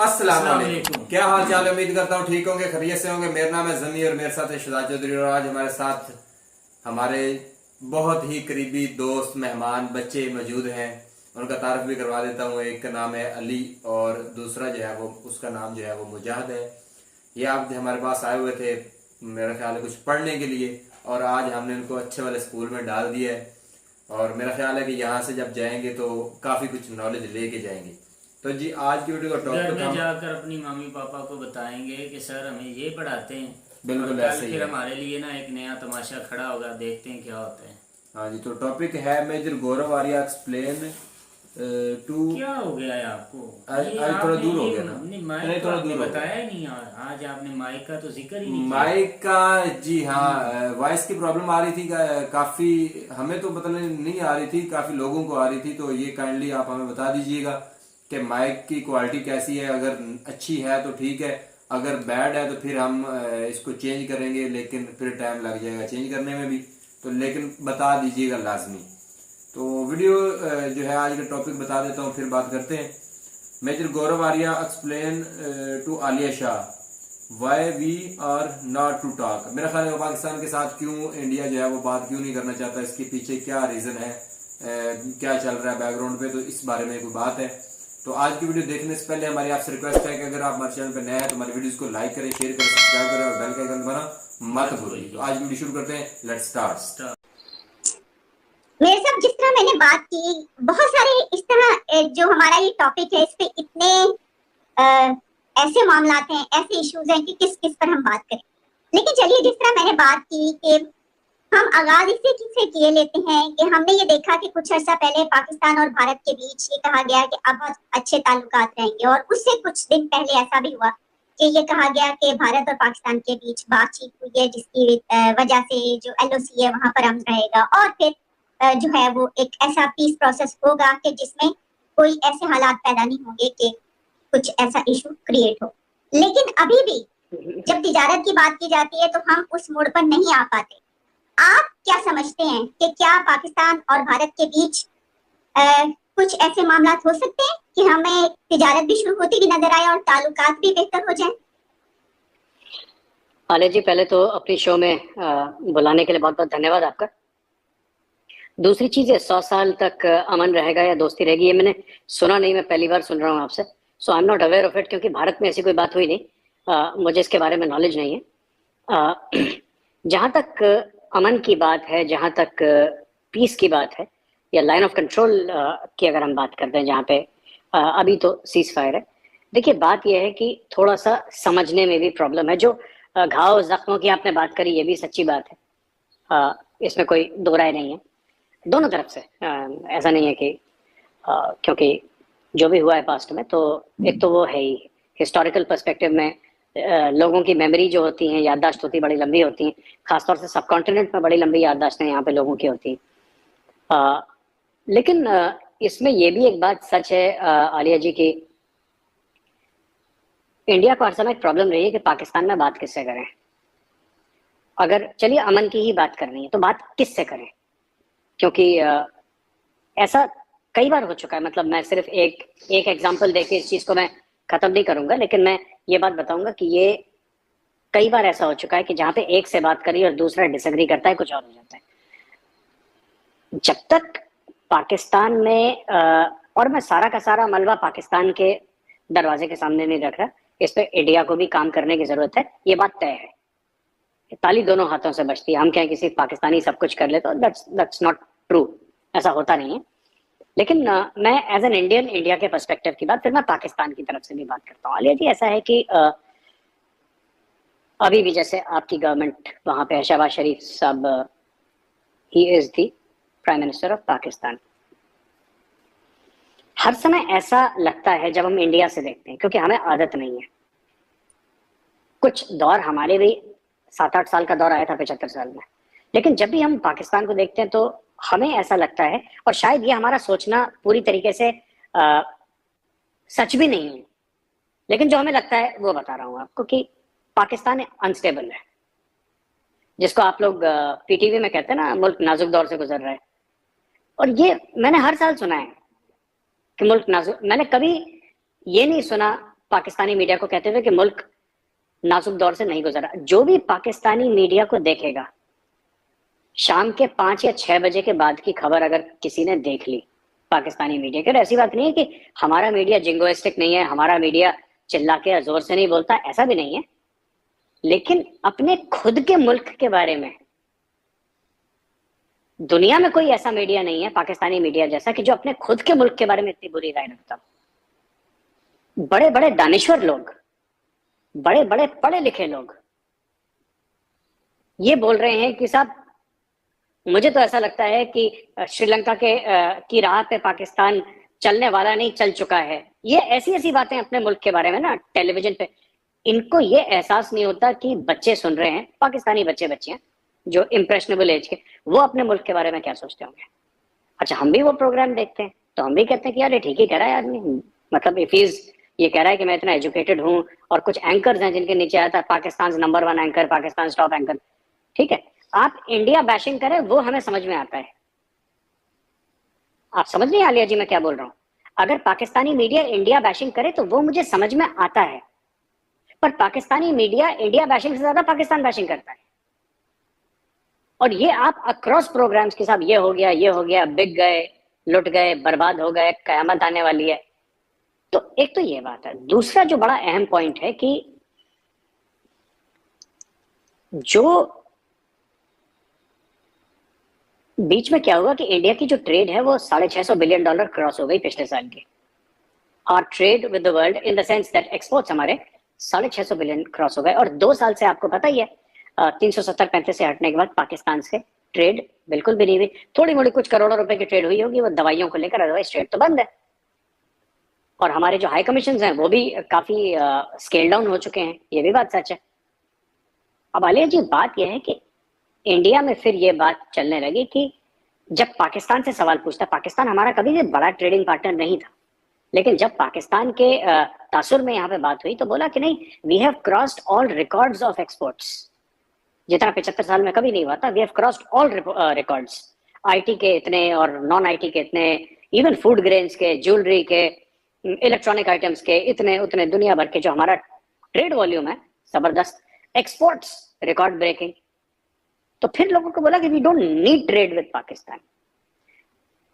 अस्सलाम अस्सलाम वालेकुम। वालेकुम। क्या हाल चाल है? उम्मीद करता हूँ ठीक होंगे, खैरियत से होंगे। मेरा नाम है जमी और मेरे साथ है शहजाद चौधरी। और आज हमारे साथ हमारे बहुत ही करीबी दोस्त, मेहमान, बच्चे मौजूद हैं। उनका तारफ भी करवा देता हूँ। एक का नाम है अली और दूसरा जो है वो उसका नाम जो है वो मुजाहिद है। ये आप हमारे पास आए हुए थे मेरा ख्याल है कुछ पढ़ने के लिए, और आज हमने इनको अच्छे वाले स्कूल में डाल दिया है। और मेरा ख्याल है कि यहाँ से जब जाएंगे तो काफ़ी कुछ नॉलेज लेके जाएंगे। तो जी आज की वीडियो का घर टॉपिक में हम जाकर अपनी मम्मी पापा को बताएंगे कि सर हमें ये पढ़ाते हैं। और बिल्कुल कल ऐसे ही फिर है। हमारे लिए ना एक नया तमाशा खड़ा होगा, देखते हैं क्या होता है। हाँ जी, तो टॉपिक है major Gaurav Arya explain to. क्या हो गया है आपको? आज ये आज थोड़ा आपने दूर हो ये गया ना। नहीं, नहीं, माइक तो थोड़ा आपने दूर हो गया बताया ही नहीं। आज आपने माइक का तो जिक्र ही नहीं किया। माइक का। जी हम्म। हाँ, वॉइस की प्रॉब्लम आ रही थी काफी। हमें तो पता नहीं आ रही थी, काफी लोगों को आ रही थी। तो ये काइंडली आप हमें बता दीजिएगा कि माइक की क्वालिटी कैसी है। अगर अच्छी है तो ठीक है, अगर बैड है तो फिर हम इसको चेंज करेंगे, लेकिन फिर टाइम लग जाएगा चेंज करने में भी। तो लेकिन बता दीजिएगा लाजमी। तो वीडियो जो है आज का टॉपिक बता देता हूँ, फिर बात करते हैं। Major Gaurav Arya explain to Alia Shah why we are not to talk. मेरा ख्याल है पाकिस्तान के साथ क्यों इंडिया जो है वो बात क्यों नहीं करना चाहता, इसके पीछे क्या रीजन है, क्या चल रहा है बैकग्राउंड पे, तो इस बारे में कोई बात है। तो आज की वीडियो देखने से पहले हमारी आपसे रिक्वेस्ट है कि अगर आप हमारे चैनल पर नए हैं तो हमारी वीडियोस को लाइक करें, शेयर करें, सब्सक्राइब करें और बेल का आइकन दबाना मत भूलिए। तो आज वीडियो शुरू करते हैं, लेट्स स्टार्ट। मेरे साथ जिस तरह मैंने बात की, बहुत सारे इस तरह जो हमारा ये टॉपिक है, इस पे इतने अ, ऐसे मामलात हैं, ऐसे इश्यूज हैं कि किस किस पर हम बात करें। लेकिन चलिए, जिस तरह मैंने बात की कि हम आगाज इसी से किए लेते हैं कि हमने ये देखा कि कुछ अर्सा पहले पाकिस्तान और भारत के बीच ये कहा गया कि अब बहुत अच्छे ताल्लुकात रहेंगे, और उससे कुछ दिन पहले ऐसा भी हुआ कि ये कहा गया कि भारत और पाकिस्तान के बीच बातचीत हुई है, जिसकी वजह से जो एलओसी है वहां पर अमन रहेगा, और फिर जो है वो एक ऐसा पीस प्रोसेस होगा कि जिसमें कोई ऐसे हालात पैदा नहीं होंगे कि कुछ ऐसा इशू क्रिएट हो। लेकिन अभी भी जब तिजारत की बात की जाती है तो हम उस मोड़ पर नहीं आ पाते। आप क्या समझते हैं कि क्या पाकिस्तान और भारत के बीच कुछ ऐसे मामला हो सकते हैं कि हमें तिजारत भी शुरू होती भी नजर आए और ताल्लुकात भी बेहतर हो जाए? आलिया जी, पहले तो अपनी शो में बुलाने के लिए बहुत बहुत धन्यवाद आपका। दूसरी चीज है, 100 साल तक अमन रहेगा या दोस्ती रहेगी, ये मैंने सुना नहीं, मैं पहली बार सुन रहा हूँ आपसे। So I am not aware of it, क्योंकि भारत में ऐसी कोई बात हुई नहीं। मुझे इसके बारे में नॉलेज नहीं है। जहाँ तक अमन की बात है, जहाँ तक पीस की बात है, या लाइन ऑफ कंट्रोल की अगर हम बात करते हैं, जहाँ पे अभी तो सीज फायर है। देखिए, बात यह है कि थोड़ा सा समझने में भी प्रॉब्लम है। जो घाव जख्मों की आपने बात करी, ये भी सच्ची बात है। इसमें कोई दो राय नहीं है दोनों तरफ से। ऐसा नहीं है कि क्योंकि जो भी हुआ है पास्ट में, तो एक तो वो है ही हिस्टोरिकल पर्सपेक्टिव में। लोगों की मेमोरी जो होती है, याददाश्त होती है, बड़ी लंबी होती है। खासतौर से सब कॉन्टिनेंट में बड़ी लंबी याददाश्तें यहाँ पे लोगों की होती हैं। लेकिन इसमें ये भी एक बात सच है आलिया जी की, इंडिया को हर समय एक प्रॉब्लम रही है कि पाकिस्तान में बात किससे करें। अगर चलिए अमन की ही बात करनी है तो बात किससे करें, क्योंकि ऐसा कई बार हो चुका है। मतलब मैं सिर्फ एक एग्जांपल देके इस चीज को मैं खत्म नहीं करूंगा, लेकिन मैं ये बात बताऊंगा कि ये कई बार ऐसा हो चुका है कि जहां पे एक से बात करी और दूसरा डिसएग्री करता है, कुछ और हो जाता है। जब तक पाकिस्तान में और मैं सारा का सारा मलबा पाकिस्तान के दरवाजे के सामने नहीं रख रहा, इस पे इंडिया को भी काम करने की जरूरत है, ये बात तय है। ताली दोनों हाथों से बजती है। हम कहें किसी पाकिस्तानी सब कुछ कर ले, तो दैट्स नॉट ट्रू, ऐसा होता नहीं है। लेकिन मैं एज एन इंडियन, इंडिया के पर्सपेक्टिव की बात, फिर मैं पाकिस्तान की तरफ से भी बात करता हूँ। आलिया जी, ऐसा है कि अभी भी जैसे आपकी गवर्नमेंट वहां पे है, शहबाज शरीफ साहब, he is the prime minister of Pakistan. हर समय ऐसा लगता है जब हम इंडिया से देखते हैं, क्योंकि हमें आदत नहीं है। कुछ दौर हमारे भी 7-8 साल का दौर आया था 75 साल में, लेकिन जब भी हम पाकिस्तान को देखते हैं तो हमें ऐसा लगता है, और शायद ये हमारा सोचना पूरी तरीके से सच भी नहीं है, लेकिन जो हमें लगता है वो बता रहा हूँ आपको, कि पाकिस्तान अनस्टेबल है, जिसको आप लोग पीटीवी में कहते हैं ना, मुल्क नाजुक दौर से गुजर रहा है। और ये मैंने हर साल सुना है कि मुल्क नाजुक। मैंने कभी ये नहीं सुना पाकिस्तानी मीडिया को कहते हुए कि मुल्क नाजुक दौर से नहीं गुजरा। जो भी पाकिस्तानी मीडिया को देखेगा, शाम के 5 या 6 बजे के बाद की खबर अगर किसी ने देख ली पाकिस्तानी मीडिया की, ऐसी बात नहीं है कि हमारा मीडिया जिंगोइस्टिक नहीं है, हमारा मीडिया चिल्ला के जोर से नहीं बोलता, ऐसा भी नहीं है, लेकिन अपने खुद के मुल्क के बारे में दुनिया में कोई ऐसा मीडिया नहीं है पाकिस्तानी मीडिया जैसा कि जो अपने खुद के मुल्क के बारे में इतनी बुरी राय रखता। बड़े बड़े दानिश्वर लोग, बड़े बड़े पढ़े लिखे लोग ये बोल रहे हैं कि साहब, मुझे तो ऐसा लगता है कि श्रीलंका के की राह पे पाकिस्तान चलने वाला नहीं, चल चुका है। ये ऐसी ऐसी बातें अपने मुल्क के बारे में ना टेलीविजन पे, इनको ये एहसास नहीं होता कि बच्चे सुन रहे हैं, पाकिस्तानी बच्चियां जो इम्प्रेशनेबल एज के, वो अपने मुल्क के बारे में क्या सोचते होंगे। अच्छा, हम भी वो प्रोग्राम देखते हैं तो हम भी कहते हैं कि यार ये ठीक ही कह रहा है आदमी, मतलब इफ ये कह रहा है कि मैं इतना एजुकेटेड हूँ, और कुछ एंकर्स हैं जिनके नीचे आता है Pakistan number 1 anchor, Pakistan top anchor, ठीक है। आप इंडिया बैशिंग करें वो हमें समझ में आता है। आप समझ नहीं आलिया जी मैं क्या बोल रहा हूँ? अगर पाकिस्तानी मीडिया इंडिया बैशिंग करे तो वो मुझे समझ में आता है, पर पाकिस्तानी मीडिया इंडिया बैशिंग से ज्यादा पाकिस्तान बैशिंग करता है। और ये आप अक्रॉस प्रोग्राम्स के साथ, ये हो गया, बिक गए, लुट गए, बर्बाद हो गए, कयामत आने वाली है। तो एक तो ये बात है। दूसरा जो बड़ा अहम पॉइंट है कि जो बीच में क्या हुआ कि इंडिया की जो ट्रेड है वो $650 बिलियन क्रॉस हो गई पिछले साल की। और trade with the world in the sense that exports हमारे 650 बिलियन क्रॉस हो गए। और 2 साल से आपको पता ही है 370-35 से हटने के बाद पाकिस्तान से ट्रेड बिल्कुल भी नहीं हुई। थोड़ी मोड़ी कुछ करोड़ों रुपए की ट्रेड हुई होगी वो दवाइयों को लेकर, अदरवाइज ट्रेड तो बंद है। और हमारे जो हाई कमीशन हैं वो भी काफी स्केल डाउन हो चुके हैं, ये भी बात सच है। अब आलिया जी बात यह है कि इंडिया में फिर ये बात चलने लगी कि जब पाकिस्तान से सवाल पूछता, पाकिस्तान हमारा कभी भी बड़ा ट्रेडिंग पार्टनर नहीं था, लेकिन जब पाकिस्तान के तासुर में यहाँ पे बात हुई तो बोला कि नहीं, we have crossed all records of exports, जितना 75 साल में कभी नहीं हुआ था। We have crossed all records, IT के इतने और नॉन आईटी के इतने, इवन फूड ग्रेन्स के, ज्वेलरी के, इलेक्ट्रॉनिक आइटम्स के इतने उतने, दुनिया भर के जो हमारा ट्रेड वॉल्यूम है जबरदस्त, एक्सपोर्ट्स रिकॉर्ड ब्रेकिंग। तो फिर लोगों को बोला कि we don't need trade with Pakistan.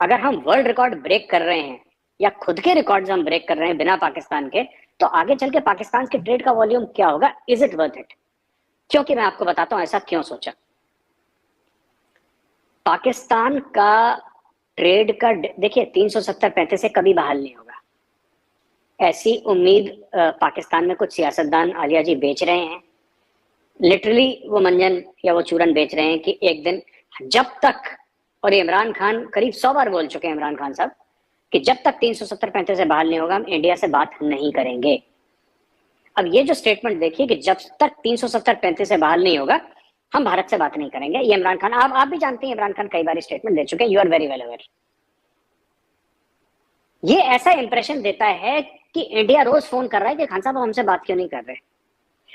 अगर हम वर्ल्ड रिकॉर्ड ब्रेक कर रहे हैं या खुद के रिकॉर्ड्स हम ब्रेक कर रहे हैं बिना पाकिस्तान के, तो आगे चल के पाकिस्तान के ट्रेड का वॉल्यूम क्या होगा? Is it worth it? क्योंकि मैं आपको बताता हूं ऐसा क्यों सोचा। पाकिस्तान का ट्रेड का देखिए 370-35 से कभी बहाल नहीं होगा, ऐसी उम्मीद पाकिस्तान में कुछ सियासतदान आलिया जी बेच रहे हैं। लिटरली वो मंजन या वो चूरन बेच रहे हैं कि एक दिन जब तक, और ये इमरान खान करीब 100 बार बोल चुके हैं इमरान खान साहब, कि जब तक 370-35 से बहाल नहीं होगा हम इंडिया से बात नहीं करेंगे। अब ये जो स्टेटमेंट देखिए कि जब तक 370-35 से बहाल नहीं होगा हम भारत से बात नहीं करेंगे, ये इमरान खान, आप भी जानते हैं इमरान खान कई बार स्टेटमेंट दे चुके हैं, you are very well aware. ये ऐसा इंप्रेशन देता है कि इंडिया रोज फोन कर रहा है कि खान साहब हमसे बात क्यों नहीं कर रहे,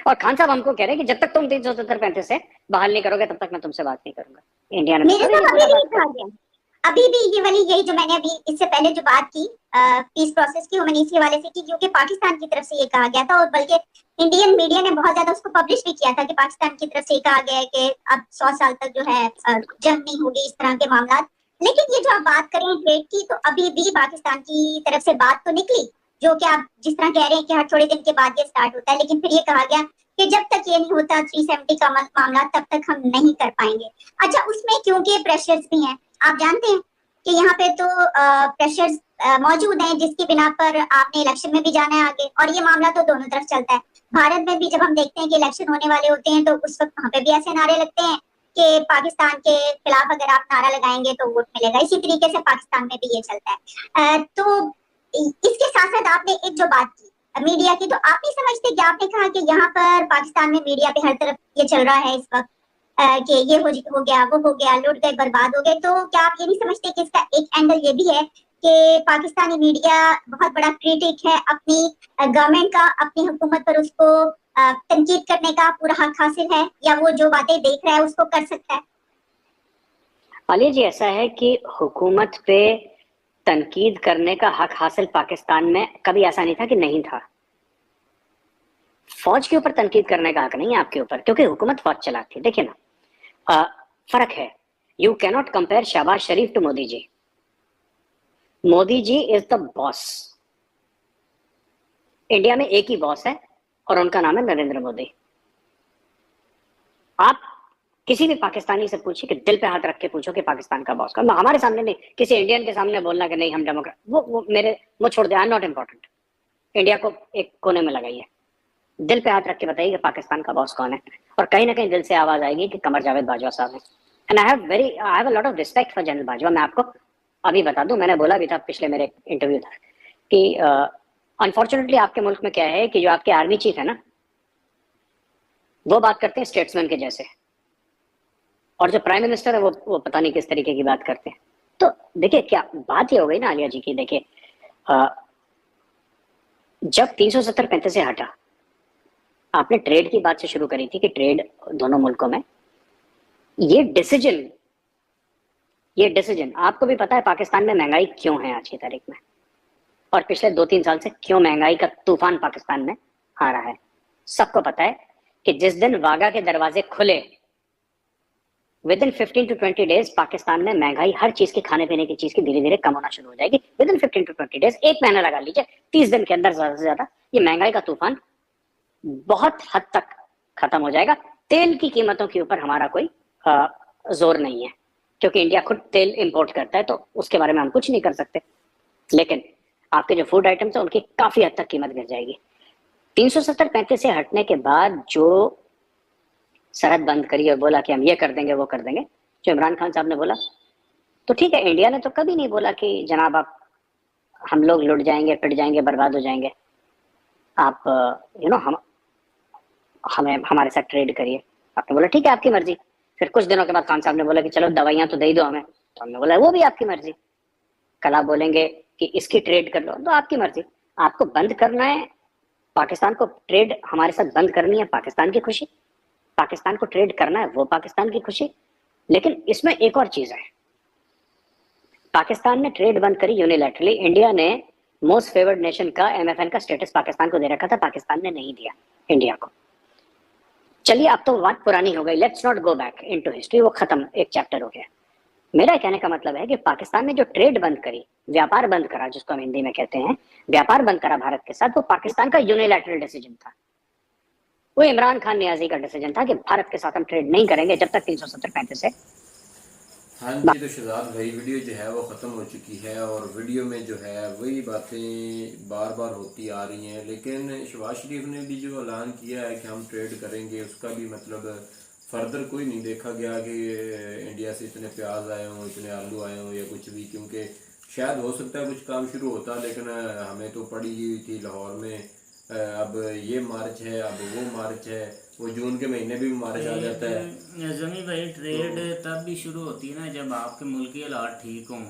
और खान साहब हमको कह रहे हैं कि जब तक तुम 370-35 से बहाल नहीं करोगे तब तक मैं तुमसे बात नहीं करूंगा। इंडिया ने मेरे साथ अभी भी ये वाली, यही जो मैंने अभी इससे पहले जो बात की पीस प्रोसेस की, वो मैंने इसी हवाले से की क्योंकि पाकिस्तान की तरफ से ये कहा गया था, और बल्कि इंडियन मीडिया ने बहुत ज्यादा उसको पब्लिश भी किया था कि पाकिस्तान की तरफ से कहा गया है कि अब 100 साल तक जो है जंग नहीं होगी, इस तरह के मामला। लेकिन ये जो आप बात करें ट्रेड की, तो अभी भी पाकिस्तान की तरफ से बात तो निकली, जो कि आप जिस तरह कह रहे हैं कि हर थोड़े दिन के बाद ये स्टार्ट होता है, लेकिन फिर ये कहा गया कि जब तक ये नहीं होता 370 का मामला तब तक हम नहीं कर पाएंगे। अच्छा, उसमें क्योंकि प्रेशर्स भी हैं, आप जानते हैं कि यहाँ पे तो प्रेशर्स मौजूद हैं जिसकी बिना पर आपने इलेक्शन में भी जाना है आगे, और ये मामला तो दोनों तरफ चलता है। भारत में भी जब हम देखते हैं कि इलेक्शन होने वाले होते हैं तो उस वक्त वहाँ पे भी ऐसे नारे लगते हैं कि पाकिस्तान के खिलाफ अगर आप नारा लगाएंगे तो वोट मिलेगा। इसी तरीके से पाकिस्तान में भी ये चलता है। तो इसके साथ साथ आपने एक जो बात की मीडिया की, तो आप नहीं समझते कि आपने कहा कि यहाँ पर पाकिस्तान में मीडिया पे हर तरफ ये चल रहा है इस वक्त कि ये हो गया, वो हो गया, लूट गए, बर्बाद हो गए, तो क्या आप ये नहीं समझते कि इसका एक एंगल ये भी है कि पाकिस्तानी मीडिया बहुत बड़ा क्रिटिक है अपनी गवर्नमेंट का, अपनी हुकूमत पर उसको तनकीद करने का पूरा हक हासिल है, या वो जो बातें देख रहा है उसको कर सकता है? आलिया जी ऐसा है कि हुकूमत पे तनकीद करने का हक हासिल पाकिस्तान में कभी ऐसा नहीं था कि नहीं था। फौज के ऊपर तनकीद करने का हक नहीं है आपके ऊपर, क्योंकि हुकूमत फौज चलाती है। देखिए ना, फर्क है। You cannot compare Shahbaz Sharif to Modi ji. Modi ji is the boss. India में एक ही बॉस है और उनका नाम है नरेंद्र मोदी। आप किसी भी पाकिस्तानी से पूछिए कि दिल पे हाथ रख के पूछो कि पाकिस्तान का बॉस कौन। हमारे सामने नहीं, किसी इंडियन के सामने बोलना कि नहीं हम डेमोक्रेट, वो मेरे वो छोड़ दे, I am not important. India को एक कोने में लगाइए, दिल पे हाथ रख के बताइए कि पाकिस्तान का बॉस कौन है, और कहीं ना कहीं दिल से आवाज आएगी कि कमर जावेद बाजवा साहब है। And I have a lot of respect for general Bajwa. मैं आपको अभी बता दूं, मैंने बोला भी था पिछले मेरे इंटरव्यू था कि अनफॉर्चुनेटली आपके मुल्क में क्या है कि जो आपके आर्मी चीफ है ना, वो बात करते हैं स्टेट्समैन के जैसे, और जो प्राइम मिनिस्टर है वो पता नहीं किस तरीके की बात करते हैं। तो देखिए क्या बात ये हो गई ना आलिया जी की। देखिए जब 370-35 से हटा, आपने ट्रेड की बात से शुरू करी थी कि ट्रेड दोनों मुल्कों में, ये डिसीजन आपको भी पता है पाकिस्तान में महंगाई क्यों है आज की तारीख में, और पिछले 2-3 साल से क्यों महंगाई का तूफान पाकिस्तान में आ रहा है। सबको पता है कि जिस दिन वाघा के दरवाजे खुले, with in 15 to 20 days Pakistan में महंगाई हर चीज की, खाने पीने की चीज की, धीरे धीरे कम होना शुरू हो जाएगी। विद इन 15 to 20 डेज, एक महीना लगा लीजिए, 30 दिन के अंदर ज्यादा से ज्यादा ये महंगाई का तूफान बहुत हद तक खत्म हो जाएगा। तेल की कीमतों के ऊपर हमारा कोई जोर नहीं है, क्योंकि इंडिया खुद तेल इंपोर्ट करता है, तो उसके बारे में हम कुछ नहीं कर सकते। लेकिन आपके जो फूड आइटम्स है उनकी काफी हद तक कीमत गिर जाएगी। 370-35 से हटने के बाद जो सरहद बंद करी और बोला कि हम ये कर देंगे वो कर देंगे, जो इमरान खान साहब ने बोला, तो ठीक है, इंडिया ने तो कभी नहीं बोला कि जनाब आप, हम लोग लुट जाएंगे, पिट जाएंगे, बर्बाद हो जाएंगे, आप हम हमें हमारे साथ ट्रेड करिए। आपने बोला ठीक है आपकी मर्जी। फिर कुछ दिनों के बाद खान साहब ने बोला कि चलो दवाइयां तो दे ही दो हमें, तो हमने बोला वो भी आपकी मर्जी। कल आप बोलेंगे कि इसकी ट्रेड कर लो, तो आपकी मर्जी। आपको बंद करना है पाकिस्तान को, ट्रेड हमारे साथ बंद करनी है, पाकिस्तान की खुशी। पाकिस्तान को ट्रेड करना है, वो पाकिस्तान की खुशी। लेकिन इसमें एक और चीज है, पाकिस्तान ने ट्रेड बंद करी यूनिलैटरली। इंडिया ने मोस्ट फेवर्ड नेशन का, MFN का स्टेटस पाकिस्तान को दे रखा था, पाकिस्तान ने नहीं दिया इंडिया को। चलिए अब तो बात पुरानी हो गई, let's not go back into history, वो खत्म, एक चैप्टर हो गया। मेरा कहने का मतलब है कि पाकिस्तान ने जो ट्रेड बंद करी, व्यापार बंद करा, जिसको हम हिंदी में कहते हैं व्यापार बंद करा भारत के साथ, वो पाकिस्तान का यूनिलैटरल डिसीजन था। वो इमरान खान नियाजी का डिसीजन था कि भारत के साथ हम ट्रेड नहीं करेंगे जब तक 370-35 से। हाँ जी, तो शहजाद भाई वीडियो जो है वो ख़त्म हो चुकी है, और वीडियो में जो है वही बातें बार बार होती आ रही हैं। लेकिन शहबाज शरीफ ने भी जो ऐलान किया है कि हम ट्रेड करेंगे, उसका भी मतलब फर्दर कोई नहीं देखा गया कि इंडिया से इतने प्याज आए हों, इतने आलू आए हों या कुछ भी, क्योंकि शायद हो सकता है कुछ काम शुरू होता, लेकिन हमें तो पड़ी हुई थी लाहौर में, अब ये मार्च है, अब वो मार्च है, वो जून के महीने भी मार्च आ जाता है। जमी भाई ट्रेड तब भी शुरू होती है ना जब आपके मुल्क के हालात ठीक हों।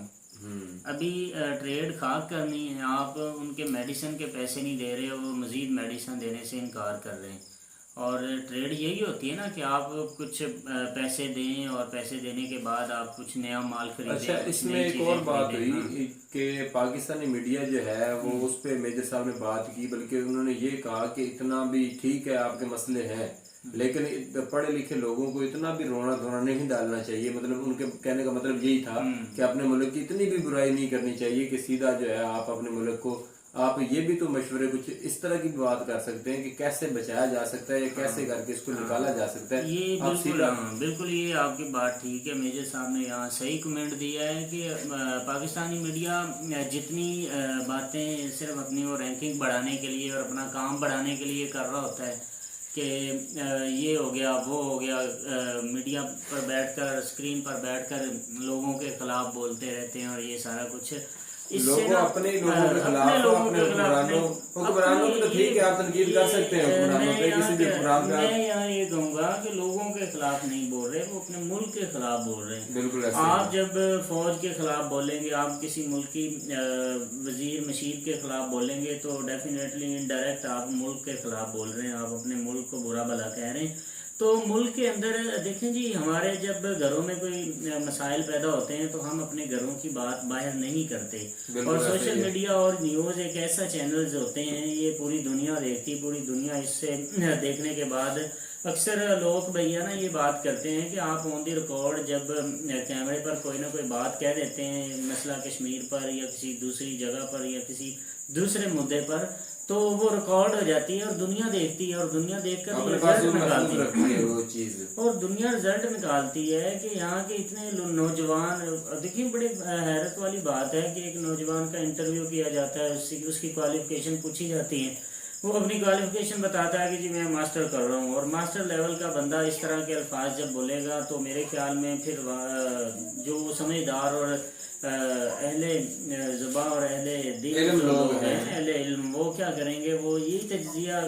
अभी ट्रेड खाक करनी है, आप उनके मेडिसिन के पैसे नहीं दे रहे, वो मजीद मेडिसिन देने से इनकार कर रहे हैं। और ट्रेड यही होती है ना कि आप कुछ पैसे दें और पैसे देने के बाद आप कुछ नया माल खरीदें। अच्छा, इसमें एक और बात हुई कि पाकिस्तानी मीडिया जो है वो उस पर मेजर साहब ने बात की, बल्कि उन्होंने ये कहा कि इतना भी ठीक है आपके मसले हैं, लेकिन पढ़े लिखे लोगों को इतना भी रोना धोना नहीं डालना चाहिए। मतलब उनके कहने का मतलब यही था कि अपने मुल्क की इतनी भी बुराई नहीं करनी चाहिए, कि सीधा जो है आप अपने मुल्क को, आप ये भी तो मशवरे कुछ इस तरह की बात कर सकते हैं कि कैसे बचाया जा सकता है या कैसे करके इसको निकाला जा सकता है। ये बिल्कुल ये आपकी बात ठीक है। मेजर साहब ने यहाँ सही कमेंट दिया है कि पाकिस्तानी मीडिया जितनी बातें सिर्फ अपनी वो रैंकिंग बढ़ाने के लिए और अपना काम बढ़ाने के लिए कर रहा होता है कि ये हो गया वो हो गया, मीडिया पर बैठकर, स्क्रीन पर बैठकर लोगों के खिलाफ बोलते रहते हैं, और ये सारा कुछ लोगों अपने लोगों के खिलाफ, अपने हुक्मरानों की तो ठीक है, आप तनकीद कर सकते हैं हुक्मरानों पे, किसी भी हुक्मरान पे। मैं यहाँ ये कहूँगा कि लोगों के खिलाफ नहीं बोल रहे, वो अपने मुल्क के खिलाफ बोल रहे हैं। बिल्कुल ऐसे आप जब फौज के खिलाफ बोलेंगे, आप किसी मुल्क की वजीर मशीद के खिलाफ बोलेंगे, तो डेफिनेटली इनडायरेक्ट आप मुल्क के खिलाफ बोल रहे हैं, आप अपने मुल्क को बुरा भला कह रहे हैं। तो मुल्क के अंदर देखें जी, हमारे जब घरों में कोई मसाइल पैदा होते हैं तो हम अपने घरों की बात बाहर नहीं करते। बिल्कुल और ऐसे ही सोशल है। मीडिया और न्यूज़ एक ऐसा चैनल होते हैं, ये पूरी दुनिया देखती, पूरी दुनिया इससे देखने के बाद अक्सर लोग भैया ना ये बात करते हैं कि आप ऑन दी रिकॉर्ड जब कैमरे पर कोई ना कोई बात कह देते हैं मसला कश्मीर पर या किसी दूसरी जगह पर या किसी दूसरे मुद्दे पर, तो वो रिकॉर्ड हो जाती है और दुनिया देखती है, और दुनिया देखकर अपने ये पास रिजल्ट वो निकालती महफूज है। रखती है वो चीज। और दुनिया रिजल्ट निकालती है कि यहाँ के इतने नौजवान, देखिए बड़े हैरत वाली बात है कि एक नौजवान का इंटरव्यू किया जाता है, उसकी क्वालिफिकेशन पूछी जाती है, वो अपनी क्वालिफिकेशन बताता है कि जी मैं मास्टर कर रहा हूँ। और मास्टर लेवल का बंदा इस तरह के अल्फाज जब बोलेगा तो मेरे ख्याल में फिर जो समझदार और अहले ज़ुबान और अहले दिल इल्म जो लोग लोग हैं। हैं, अहले इल्म, वो क्या करेंगे, वो यही तज्जिया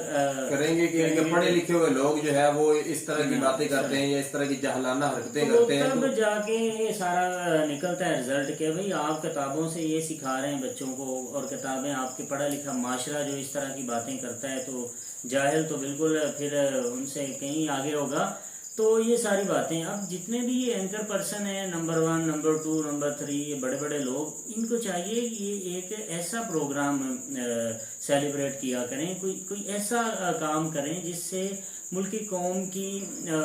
करेंगे कि इनके पढ़े लिखे हुए लोग जो है वो इस तरह की बातें करते हैं या इस तरह की जहलाना हरकतें तो करते हैं, तब तो जाके ये सारा निकलता है रिजल्ट के भाई आप किताबों से ये सिखा रहे हैं बच्चों को, और किताबें आपके पढ़ा लिखा माशरा जो इस तरह की बातें करता है तो जाहिल तो बिल्कुल फिर उनसे कहीं आगे होगा। तो ये सारी बातें, अब जितने भी ये एंकर पर्सन है, नंबर 1, नंबर 2, नंबर 3, ये बड़े बड़े लोग, इनको चाहिए कि ये एक ऐसा प्रोग्राम सेलिब्रेट किया करें, कोई ऐसा काम करें जिससे मुल्क की कौम की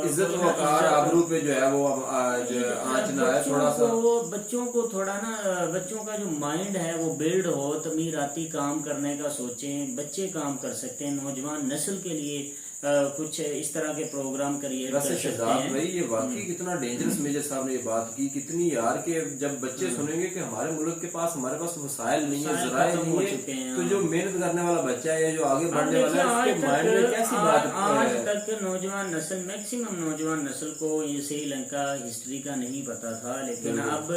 इज्जत वकार आबरू पे जो है वो आज आंच ना है थोड़ा सा। बच्चों को थोड़ा ना, बच्चों का जो माइंड है वो बिल्ड हो, तमीराती काम करने का सोचें, बच्चे काम कर सकते हैं, नौजवान नस्ल के लिए कुछ इस तरह के प्रोग्राम करिए। वैसे शहजाद भाई ये वाकई कितना डेंजरस मेजर साहब ने ये बात की, कितनी यार के जब बच्चे सुनेंगे कि हमारे मुल्क के पास हमारे पास वसाइल नहीं है, जराए खत्म हो नहीं चुके हैं, है, तो जो मेहनत करने वाला बच्चा है, जो आगे अब बढ़ने वाला है, देखिए, उसके माइंड में कैसी बात आज तक नौजवान नस्ल, मैक्सिमम नौजवान नस्ल को ये श्रीलंका हिस्ट्री का नहीं पता था, लेकिन अब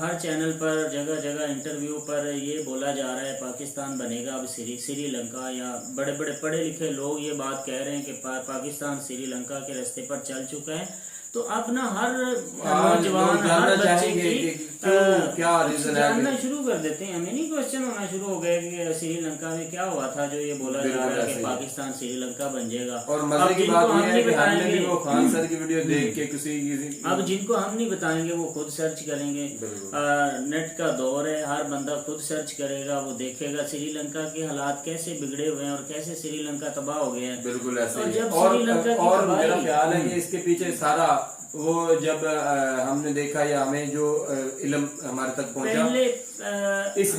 हर चैनल पर जगह जगह इंटरव्यू पर ये बोला जा रहा है पाकिस्तान बनेगा अब श्रीलंका, या बड़े बड़े पढ़े लिखे लोग ये बात कह रहे हैं कि पाकिस्तान श्रीलंका के रास्ते पर चल चुका है। तो अब ना हर नौजवान, हर बच्चे की क्या रीजन है, जानना शुरू कर देते हैं, हमें नहीं क्वेश्चन होना शुरू हो गए कि श्रीलंका में क्या हुआ था जो ये बोला जा रहा है कि पाकिस्तान श्रीलंका बन जाएगा। और मजे की बात यह है कि हमने भी वो खान सर की वीडियो देख के किसी अब जिनको हम नहीं बताएंगे वो खुद सर्च करेंगे। नेट का दौर है, हर बंदा खुद सर्च करेगा, वो देखेगा श्रीलंका के हालात कैसे बिगड़े हुए हैं और कैसे श्रीलंका तबाह हो गया है। बिल्कुल ऐसे और ही है। जब और श्रीलंका की और तबाही- मेरा ख्याल है कि इसके पीछे सारा वो जब हमने देखा या हमें जो इल्म हमारे तक पहुंचा, पहले इस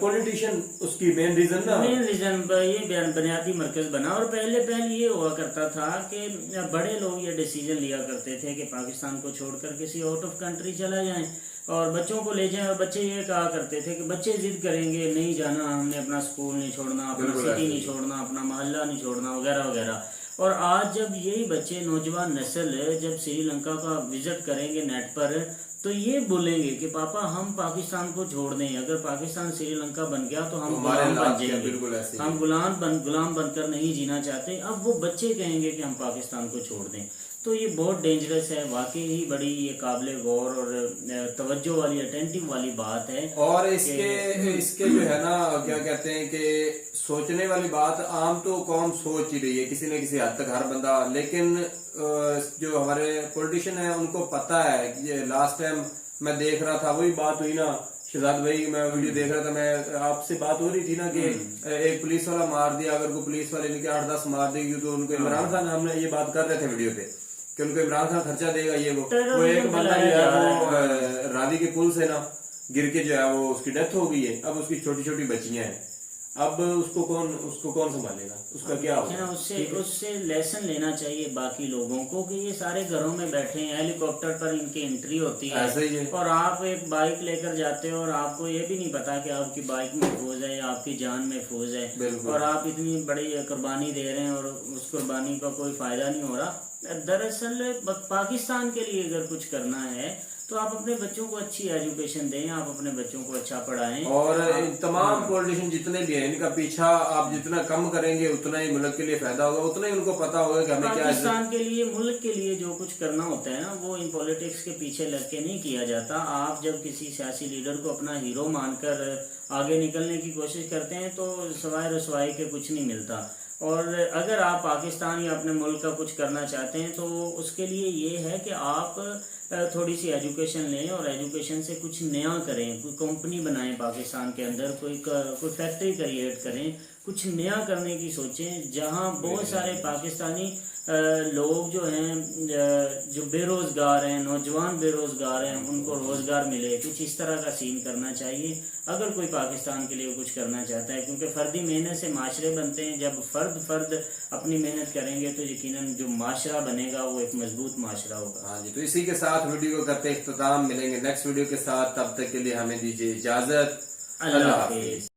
पॉलिटिशियन उसकी मेन रीजन ना, मेन रीजन ये बुनियादी मरकज बना। और पहले ये हुआ करता था कि बड़े लोग ये डिसीजन लिया करते थे कि पाकिस्तान को छोड़कर किसी आउट ऑफ कंट्री चला जाएं और बच्चों को ले जाएं, और बच्चे ये कहा करते थे कि बच्चे जिद करेंगे नहीं जाना, हमने अपना स्कूल नहीं छोड़ना, अपना सिटी नहीं छोड़ना, अपना मोहल्ला नहीं छोड़ना, वगैरह वगैरह। और आज जब यही बच्चे, नौजवान नस्ल जब श्रीलंका का विजिट करेंगे नेट पर, तो ये बोलेंगे कि पापा हम पाकिस्तान को छोड़ दें, अगर पाकिस्तान श्रीलंका बन गया तो हम गुलाम बन जाएंगे, हम गुलाम बनकर नहीं जीना चाहते। अब वो बच्चे कहेंगे कि हम पाकिस्तान को छोड़ दें, तो ये बहुत डेंजरस है, वाकई ही बड़ी ये काबिल गौर और तवज्जो वाली, अटेंटिव वाली बात है। और इसके जो है ना क्या कहते हैं कि सोचने वाली बात, आम तो कौम सोच ही रही है किसी न किसी हद तक हर बंदा, लेकिन जो हमारे पॉलिटिशियन है उनको पता है कि ये लास्ट टाइम मैं देख रहा था, वही बात हुई ना शहजाद भाई, मैं वीडियो देख रहा था, मैं आपसे बात हो रही थी ना कि एक पुलिस वाला मार दिया, अगर कोई पुलिस वाले ने 8-10 मार देगी तो उनको इमरान खान, हमने ये बात कर रहे थे वीडियो पे कि उनको इमरान खान खर्चा देगा, ये वो एक बंदा जो है वो रावी के पुल से ना गिर के जो है वो उसकी डेथ हो गई है, अब उसकी छोटी छोटी बच्चियां हैं, अब उसको कौन संभालेगा, उसका क्या होगा? उससे लेसन लेना चाहिए बाकी लोगों को कि ये सारे घरों में बैठे हैं, हेलीकॉप्टर पर इनकी एंट्री होती है, ऐसे ही है। और आप एक बाइक लेकर जाते हो और आपको ये भी नहीं पता कि आपकी बाइक महफूज है, आपकी जान महफूज है, और आप इतनी बड़ी कुर्बानी दे रहे हैं और उस कुर्बानी का कोई फायदा नहीं हो रहा। दरअसल पाकिस्तान के लिए अगर कुछ करना है तो आप अपने बच्चों को अच्छी एजुकेशन दें, आप अपने बच्चों को अच्छा पढ़ाएं, और तमाम पॉलिटिशियन जितने भी हैं इनका पीछा आप जितना कम करेंगे उतना ही मुल्क के लिए फायदा होगा, उतना ही उनको पता होगा कि हमें क्या पाकिस्तान के लिए, मुल्क के लिए जो कुछ करना होता है ना, वो इन पॉलिटिक्स के पीछे लग के नहीं किया जाता। आप जब किसी सियासी लीडर को अपना हीरो मानकर आगे निकलने की कोशिश करते हैं तो सवाए रसवाई के कुछ नहीं मिलता। और अगर आप पाकिस्तान या अपने मुल्क का कुछ करना चाहते हैं तो उसके लिए ये है कि आप थोड़ी सी एजुकेशन लें और एजुकेशन से कुछ नया करें, कोई कंपनी बनाएं पाकिस्तान के अंदर, कोई फैक्ट्री क्रिएट करें, कुछ नया करने की सोचें, जहां बहुत सारे पाकिस्तानी लोग जो हैं जो बेरोजगार हैं, नौजवान बेरोजगार हैं, उनको रोजगार मिले। कुछ इस तरह का सीन करना चाहिए अगर कोई पाकिस्तान के लिए कुछ करना चाहता है, क्योंकि फर्दी मेहनत से माशरे बनते हैं। जब फर्द अपनी मेहनत करेंगे तो यकीनन जो माशरा बनेगा वो एक मजबूत माशरा होगा। हाँ जी, तो इसी के साथ वीडियो को करते इख्तिताम, मिलेंगे नेक्स्ट वीडियो के साथ, तब तक के लिए हमें दीजिए इजाजत। अल्लाह हाफिज।